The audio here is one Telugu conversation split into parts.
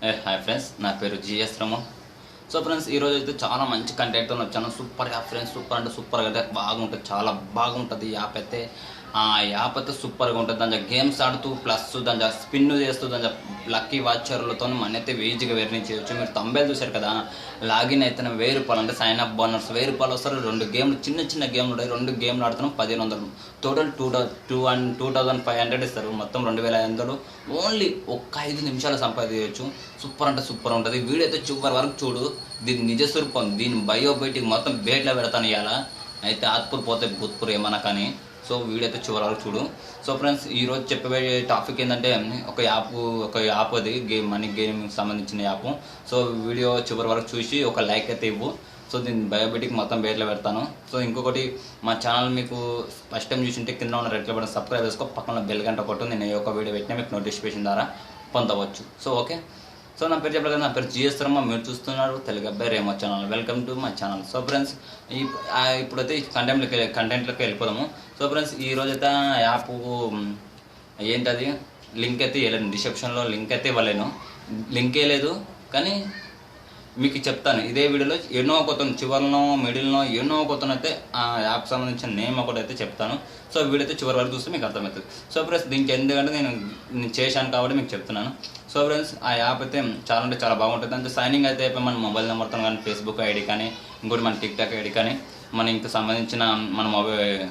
హాయ్ ఫ్రెండ్స్, నా పేరు జిఎస్ రమో. సో ఫ్రెండ్స్, ఈరోజు అయితే చాలా మంచి కంటెంట్తో వచ్చాను. సూపర్ యాప్ ఫ్రెండ్స్, సూపర్ అంటే సూపర్గా అయితే బాగుంటుంది, చాలా బాగుంటుంది యాప్ అయితే. ఆ యాప్ అయితే సూపర్గా ఉంటుంది. దాని గేమ్స్ ఆడుతూ ప్లస్ దాని స్పిన్ చేస్తూ దాని లక్కీ వాచర్లతో మన అయితే వేజీగా వెర్నీ చేయొచ్చు. మీరు తంబేలు చూశారు కదా, లాగిన్ అయితే ₹1000 అంటే సైన్ అప్ బోనస్ ₹1000 వస్తారు. 2 గేమ్లు చిన్న గేమ్లు ఉంటాయి. 2 గేమ్లు ఆడుతున్నాం, 1500 టోటల్ 2500 ఇస్తారు. మొత్తం 2500 ఓన్లీ ఒక్క 5 నిమిషాలు సంపాదించవచ్చు. సూపర్ అంటే సూపర్ ఉంటుంది. వీడియో అయితే చివరి వరకు చూడు. దీని నిజ స్వరూపం, దీని బయోబయోటిక్ మొత్తం బేట్లో పెడతాను ఇవాళ. అయితే ఆత్పూర్ పోతే భూత్పూర్ ఏమన్నా కానీ. సో వీడియో అయితే చివరి వరకు చూడు. సో ఫ్రెండ్స్, ఈరోజు చెప్పే టాపిక్ ఏంటంటే ఒక యాప్ అది మనీ గేమింగ్ సంబంధించిన యాప్. సో వీడియో చివరి వరకు చూసి ఒక లైక్ అయితే ఇవ్వు. సో దీన్ని బయోబయోటిక్ మొత్తం బేట్లో పెడతాను. సో ఇంకొకటి, మా ఛానల్ మీకు ఫస్ట్ టైం చూసింటే కింద ఉన్న రెడ్ కలర్ బటన్ సబ్స్క్రైబ్ చేసుకో, పక్కన బెల్ గంట కొట్టు. నేను ఏ ఒక్క వీడియో పెట్టినా మీకు నోటిఫికేషన్ ద్వారా పొందవచ్చు. So okay. సో నా పేరు చెప్పలేదు కదా, నా పేరు జిఎస్ రమో. మీరు చూస్తున్నారు Telugu Abbayi Remo channel. Welcome to my channel. So friends, ఇప్పుడైతే కంటెంట్లోకి వెళ్ళిపోదాము. సో ఫ్రెండ్స్, ఈరోజు అయితే యాప్ ఏంటది, లింక్ అయితే ఇవ్వలేను. డిస్క్రిప్షన్లో లింక్ అయితే ఇవ్వలేను, లింకే లేదు. కానీ మీకు చెప్తాను ఇదే వీడియోలో. ఎన్నో కొత్త చివరిలో మిడిల్లో ఎన్నో కొత్త అయితే ఆ యాప్ సంబంధించిన నేమ్ ఒకటి అయితే చెప్తాను. సో వీడియో అయితే చివరి వరకు చూస్తే మీకు అర్థమవుతుంది. సో ఫ్రెండ్స్, దీనికి ఎందుకంటే నేను చేశాను కాబట్టి మీకు చెప్తున్నాను. సో ఫ్రెండ్స్, ఆ యాప్ అయితే చాలా అంటే చాలా బాగుంటుంది. అంటే సైనింగ్ అయితే మన మొబైల్ నెంబర్తో కానీ, ఫేస్బుక్ ఐడి కానీ, ఇంకోటి మన టిక్టాక్ ఐడి కానీ, మన ఇంక సంబంధించిన మన మొబైల్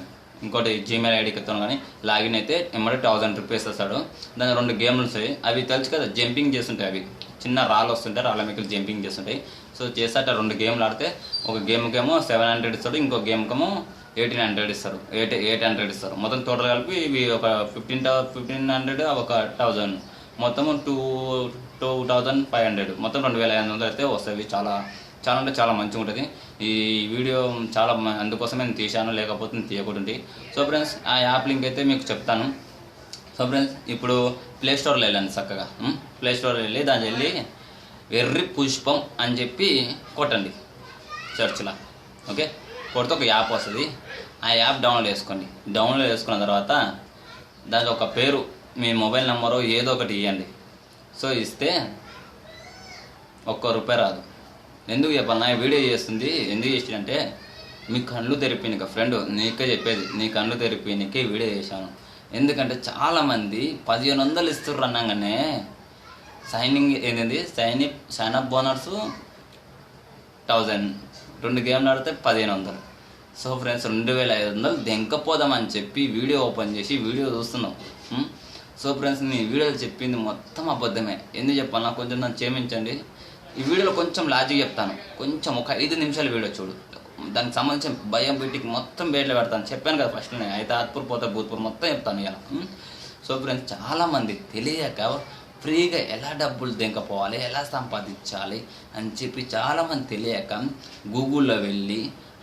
ఇంకోటి జీమెయిల్ ఐడితో కానీ లాగిన్ అయితే ఎమ్మడే ₹1000 వస్తాడు. దాని 2 గేమ్లు వస్తాయి. అవి తెలుసు కదా, జంపింగ్ చేస్తుంటాయి. అవి చిన్న రాళ్ళు వస్తుంటాయి, రాళ్ళ మీకు జంపింగ్ చేస్తుంటాయి. సో చేస్తే 2 గేమ్లు ఆడితే ఒక గేమ్కేమో 700 ఇస్తాడు, ఇంకో గేమ్కేమో 1800 ఇస్తారు, 800 ఇస్తారు. మొత్తం టోటల్ కలిపి ఇవి ఒక 1500 ఒక 1000, మొత్తం 2500, మొత్తం 2500 అయితే వస్తాయి. చాలా అంటే చాలా మంచిగా ఉంటుంది. ఈ వీడియో చాలా అందుకోసమే నేను తీశాను, లేకపోతే నేను తీయకూడదు. సో ఫ్రెండ్స్, ఆ యాప్ లింక్ అయితే మీకు చెప్తాను. సో ఫ్రెండ్స్, ఇప్పుడు ప్లే స్టోర్లో వెళ్ళండి చక్కగా. ప్లే స్టోర్లో వెళ్ళి దాన్ని వెళ్ళి వెర్రి పుష్పం అని చెప్పి కొట్టండి సెర్చ్లో. ఓకే, కొడితే ఒక యాప్ వస్తుంది. ఆ యాప్ డౌన్లోడ్ చేసుకోండి. డౌన్లోడ్ చేసుకున్న తర్వాత దాని ఒక పేరు, మీ మొబైల్ నెంబరు ఏదో ఒకటి ఇవ్వండి. సో ఇస్తే ₹1 రాదు. ఎందుకు చెప్పాలి, వీడియో చేస్తుంది ఎందుకు చేసిందంటే మీ కళ్ళు తెరిపినిక ఫ్రెండ్, నీకే చెప్పేది, నీ కళ్ళు తెరిపినికే వీడియో చేశాను. ఎందుకంటే చాలామంది 1500 ఇస్తుర్రు అన్నాగానే సైనింగ్ ఏంటంది, సైన్ అప్ బోనర్స్ 1000, 2 గేమ్లు ఆడితే 1500. సో ఫ్రెండ్స్, 2500 దెంకపోదామని చెప్పి వీడియో ఓపెన్ చేసి వీడియో చూస్తున్నాం. సో ఫ్రెండ్స్, నీ వీడియో చెప్పింది మొత్తం అబద్ధమే. ఎందుకు చెప్పాలన్నా కొంచెం నన్ను క్షమించండి. ఈ వీడియోలో కొంచెం లాజిక్ చెప్తాను. కొంచెం ఒక 5 నిమిషాల వీడియో చూడు. దానికి సంబంధించిన బయోబయోటిక్ మొత్తం బేట్లో పెడతాను. చెప్పాను కదా ఫస్ట్, నేను అయితే ఆత్పూర్ పోతే భూత్పూర్ మొత్తం చెప్తాను ఇలా. సో ఫ్రెండ్స్, చాలామంది తెలియక ఫ్రీగా ఎలా డబ్బులు దెంకపోవాలి, ఎలా సంపాదించాలి అని చెప్పి చాలామంది తెలియక గూగుల్లో వెళ్ళి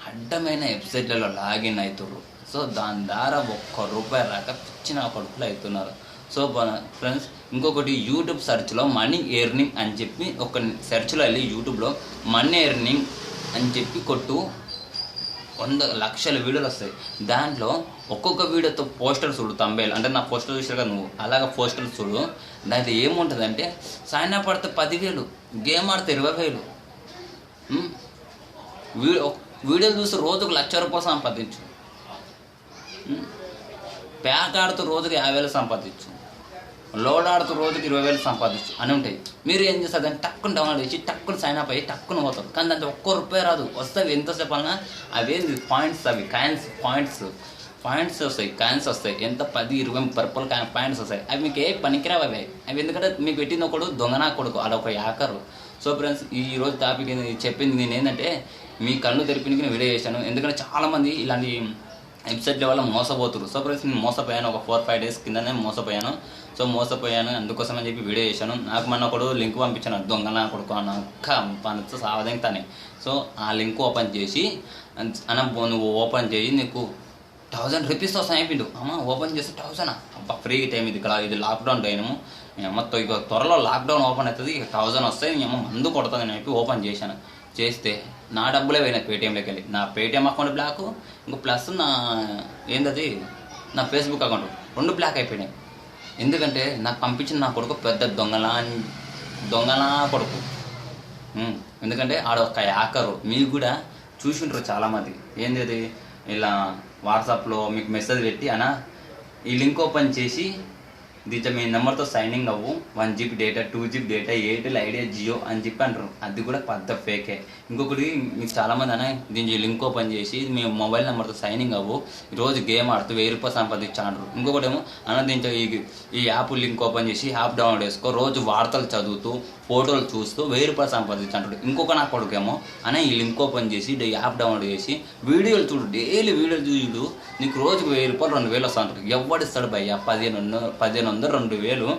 అడ్డమైన వెబ్సైట్లలో లాగిన్ అవుతుర్రు. సో దాని ద్వారా ₹1 రాక పిచ్చిన కొడుకులు అవుతున్నారు. సో ఫ్రెండ్స్, ఇంకొకటి యూట్యూబ్ సెర్చ్లో మనీ ఎర్నింగ్ అని చెప్పి ఒక సెర్చ్లో వెళ్ళి యూట్యూబ్లో మనీ ఎర్నింగ్ అని చెప్పి కొట్టు, 100 లక్షల వీడియోలు వస్తాయి. దాంట్లో ఒక్కొక్క వీడియోతో పోస్టర్ చూడు, తంబేల్ అంటే నా పోస్టర్ చూసారు కదా నువ్వు, అలాగ పోస్టర్ చూడు. దాంట్లో ఏముంటుంది అంటే సైన్ అప్ ఆడితే 10,000, గేమ్ ఆడితే 20,000. వీడియోలు చూస్తే రోజుకు ₹1,00,000 సంపాదించు. ప్యాక్ ఆడుతూ రోజుకి 50,000 సంపాదించు. లోడ్ ఆడుతూ రోజుకి 20,000 సంపాదించు అని ఉంటాయి. మీరు ఏం చేస్తారు, దాన్ని టక్కుని డౌన్లోడ్ చేసి టక్కుని సైన్ అప్ అయ్యి టక్కుని పోతారు. కానీ దాంట్లో ₹1 రాదు. వస్తాయి ఎంతసేపు అన్నా అవేంది పాయింట్స్, అవి కాయిన్స్, పాయింట్స్ వస్తాయి, కాయిన్స్ వస్తాయి. ఎంత 10, 20 పర్పుల్ పాయింట్స్ వస్తాయి. అవి మీకు ఏ పనికిరావు అవి. ఎందుకంటే మీకు పెట్టిన ఒకడు దొంగనా కొడుకు, అదొక యాకరు. సో ఫ్రెండ్స్, ఈరోజు టాపిక్ చెప్పింది నేను ఏంటంటే మీ కళ్ళు తెరిపినికి వీడియో చేశాను. ఎందుకంటే చాలామంది ఇలాంటి వెబ్సైట్ల వల్ల మోసపోతున్నారు. సో ఫ్రెండ్స్, నేను మోసపోయాను. ఒక 4-5 డేస్ కిందనే మోసపోయాను. సో మోసపోయాను, అందుకోసం అని చెప్పి వీడియో చేశాను. నాకు మొన్న ఒకడు లింక్ పంపించాను, దొంగనా కొడుకు అక్క పనితో సావదెంగుతానే. సో ఆ లింక్ ఓపెన్ చేసి నువ్వు ఓపెన్ చేయి, నీకు ₹1000 వస్తాయి అయిపోయిండు. ఓపెన్ చేస్తే 1000 అబ్బా, ఫ్రీ టైం ఇది. ఇక్కడ ఇది లాక్డౌన్ టైము, మొత్తం ఇక త్వరలో లాక్డౌన్ ఓపెన్ అవుతుంది, ఇక 1000 వస్తాయి, మేము మందు కొడుతుంది అని చెప్పి ఓపెన్ చేశాను. చేస్తే నా డబ్బులే పోయినాయి పేటీఎంలోకి వెళ్ళి. నా పేటీఎం అకౌంట్ బ్లాక్, ఇంకో ప్లస్ నా ఏంటది నా ఫేస్బుక్ అకౌంట్ 2 బ్లాక్ అయిపోయినాయి. ఎందుకంటే నాకు పంపించిన నా కొడుకు పెద్ద దొంగలా దొంగనా కొడుకు. ఎందుకంటే ఆడ ఒక హ్యాకరు మీకు కూడా చూసింటారు చాలామంది. ఏంది అది, ఇలా వాట్సాప్లో మీకు మెసేజ్ పెట్టి అనా ఈ లింక్ ఓపెన్ చేసి దీంట్లో మీ నెంబర్తో సైనింగ్ అవ్వు, 1 GB data, 2 GB data, Airtel, Idea, Jio అని చెప్పి అంటారు. అది కూడా పెద్ద ఫేకే. ఇంకొకటి మీకు చాలామంది అనే దీనికి లింక్ ఓపెన్ చేసి మీ మొబైల్ నెంబర్తో సైనింగ్ అవ్వు, ఈరోజు గేమ్ ఆడుతూ 1000 రూపాయలు సంపాదించా అంటారు. ఇంకొకటి ఏమో అన్న దీంట్లో ఈ యాప్ లింక్ ఓపెన్ చేసి యాప్ డౌన్లోడ్ చేసుకో, రోజు వార్తలు చదువుతూ ఫోటోలు చూస్తూ 1000 రూపాయలు సంపాదించా అంటాడు. ఇంకొక నా కొడుకేమో అనే ఈ లింక్ ఓపెన్ చేసి యాప్ డౌన్లోడ్ చేసి వీడియోలు చూడు, డైలీ వీడియోలు చూడు, నీకు రోజుకు 1000 రూపాయలు 2000 వస్తా అంటారు. ఎవడిస్తాడు భయ్యా 1500 2000?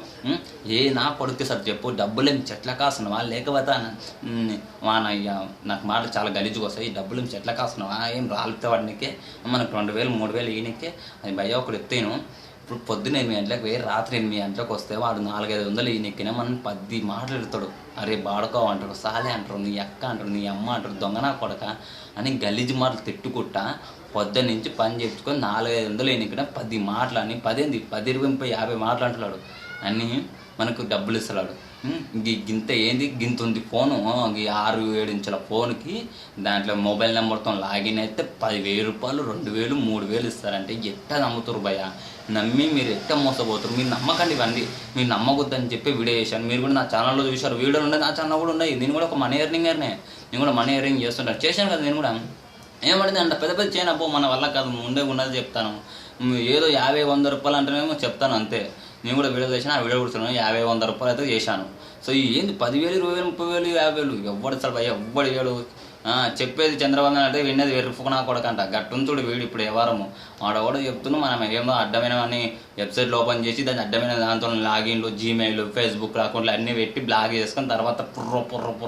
ఏ నా కొడుకు సార్ చెప్పు, డబ్బులేం చెట్ల కాస్తున్నావా లేకపోతే వానయ్యా నాకు మాట చాలా గలీజుగా వస్తాయి, డబ్బులేం చెట్ల కాస్తున్నావా, ఏం రాలితే వాడినికే మనకు 2000 3000 ఈయనకే అది భయ్యా ఒకడు ఎత్తాను. ఇప్పుడు పొద్దున్న 8 గంటలకు పోయి రాత్రి 8 గంటలకు వస్తే వాడు 400-500 ఈయనెక్కినా మనం 10 మాటలు ఎడతాడు. అరే బాడుకో అంటారు, సాలే అంటారు, నీ అక్క అంటారు, నీ అమ్మ అంటారు, దొంగనా కొడక అని గలీజు మాటలు తిట్టుకుంటా పొద్దున్న నుంచి పని చెప్పుకొని 400-500 ఈయనెక్కినా 10 మాటలు అని 10 20 50 మాటలు అంటున్నాడు అని మనకు డబ్బులు ఇస్తున్నాడు. గింత ఏంది గింత ఉంది ఫోను, ఈ 6-7 ఇంచుల ఫోన్కి దాంట్లో మొబైల్ నెంబర్తో లాగిన్ అయితే 10,000 రూపాయలు 2000 3000 ఇస్తారంటే ఎట్టా నమ్ముతారు భయ? నమ్మి మీరు ఎట్ట మోసపోతారు? మీరు నమ్మకండి ఇవన్నీ. మీరు నమ్మకొద్దని చెప్పి వీడియో చేశాను. మీరు కూడా నా ఛానల్లో చూశారు, వీడియోలు ఉన్నాయి, నా ఛానల్ కూడా ఉన్నాయి. నేను కూడా ఒక మనీ ఎర్నింగర్నే, నేను కూడా మనీ ఎర్నింగ్ చేశాను కదా. నేను కూడా ఏమంటుంది అంట పెద్ద పెద్ద చేయను, అబ్బో మన వల్ల కాదు, ఉన్నది చెప్తాను. ఏదో 50-100 రూపాయలు అంటేనేమో చెప్తాను అంతే. నేను కూడా వీడియో చేసిన, ఆ వీడియో కూర్చున్నాను, 50-100 రూపాయలు అయితే చేశాను. సో ఏంది 10,000 20,000 30,000 50,000 ఎవ్వడు సార్ భయ్య, ఎవ్వడు ఏడు చెప్పేది చంద్రబాబు అంటే విన్నది వెర్రిఫుకునా కొడకంట గట్టుంచుడు వీడు. ఇప్పుడు ఎవరము వాడెవడో చెప్తున్నాం, మనం ఏమో అడ్డమైనవన్నీ వెబ్సైట్లు ఓపెన్ చేసి దాన్ని అడ్డమైన దాంతో లాగిన్లు, జీమెయిల్, ఫేస్బుక్ అకౌంట్లు అన్నీ పెట్టి బ్లాక్ చేసుకొని తర్వాత పుర్ర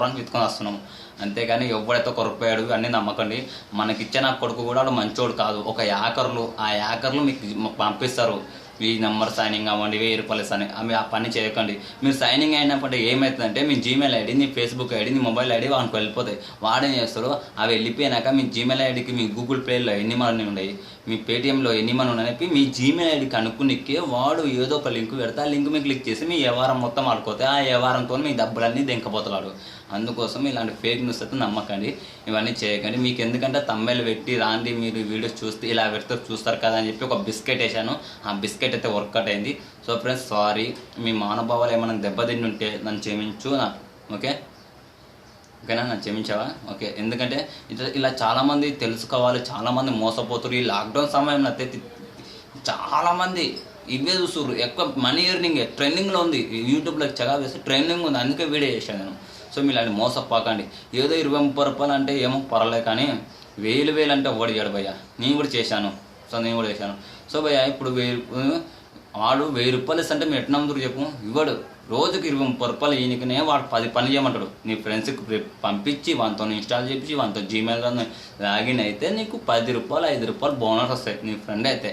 అని విత్తుకొని వస్తున్నాము. అంతేగాని ఎవడైతే కొరకపోయాడు అన్నీ నమ్మకండి. మనకిచ్చే నా కొడుకు కూడా వాడు మంచోడు కాదు. ఒక హ్యాకర్లు, ఆ హ్యాకర్లు మీకు పంపిస్తారు ఈ నెంబర్ సైనింగ్ అవ్వండి 1000 రూపాయలు అని. ఆ పని చేయకండి. మీరు సైనింగ్ అయినప్పుడు ఏమవుతుందంటే మీ జీమెయిల్ ఐడి, నీ ఫేస్బుక్ ఐడి, నీ మొబైల్ ఐడి వానికి వెళ్ళిపోతాయి. వాడేం చేస్తాడు, అవి వెళ్ళిపోయినాక మీ జీమెయిల్ ఐడికి మీ గూగుల్ పేలో ఎన్ని మనీ ఉన్నాయి, మీ పేటిఎంలో ఎన్ని మనీ ఉన్నాయని మీ జీమెయిల్ ఐడి కనుక్కునిక్కి వాడు ఏదో ఒక లింక్ పెడితే ఆ లింక్ మీకు క్లిక్ చేసి మీ వ్యవహారం మొత్తం ఆడుకోతే ఆ వ్యవహారంతో మీ డబ్బులన్నీ దెంకపోతున్నాడు. అందుకోసం ఇలాంటి ఫేక్ న్యూస్ అయితే నమ్మకండి, ఇవన్నీ చేయకండి. మీకు ఎందుకంటే తమ్మెలు పెట్టి రాండి మీరు వీడియోస్ చూస్తే ఇలా పెడితే చూస్తారు కదా అని చెప్పి ఒక బిస్కెట్ వేసాను. ఆ బిస్కెట్ అయితే వర్కౌట్ అయింది. సో ఫ్రెండ్స్ సారీ, మీ మానభావాలు ఏమైనా దెబ్బతిని ఉంటే నన్ను క్షమించు. ఓకేనా, నన్ను క్షమించావా? ఓకే. ఎందుకంటే ఇలా చాలామంది తెలుసుకోవాలి, చాలామంది మోసపోతారు. ఈ లాక్డౌన్ సమయంలో అయితే చాలామంది ఇవే చూస్తున్నారు. ఎక్కువ మనీ ఎర్నింగ్ ట్రెండింగ్లో ఉంది, యూట్యూబ్లో చగా వేస్తే ట్రెండింగ్ ఉంది, అందుకే వీడియో చేశాను నేను. సో మీరు ఇలాంటి మోసపోకండి. ఏదో 20-30 రూపాయలు అంటే ఏమో పర్వాలేదు, కానీ 1000 అంటే ఓడి చేయడు భయ్య. నేను కూడా చేశాను. సో భయ్య ఇప్పుడు వాడు 1000 రూపాయలు ఇస్తే అంటే మీరు ఎట్లా నమ్ముతారు చెప్పు? ఇవ్వడు. రోజుకి 20-30 రూపాయలు ఈయనకనే వాడు 10 పని చేయమంటాడు. నీ ఫ్రెండ్స్కి పంపించి వాటితో ఇన్స్టాల్ చేపించి వాటితో జీమెయిల్లో లాగిన్ అయితే నీకు 10 రూపాయలు 5 రూపాయలు బోనస్ వస్తాయి. నీ ఫ్రెండ్ అయితే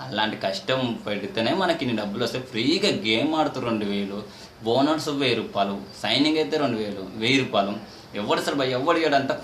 అలాంటి కష్టం పెడితేనే మనకి ఇన్ని డబ్బులు వస్తాయి. ఫ్రీగా గేమ్ ఆడుతారు 2000, బోనస్ 1000 రూపాయలు, సైనింగ్ అయితే 2000 రూపాయలు. ఎవడు సార్ భయ్య, ఎవడు ఇవ్వడంతా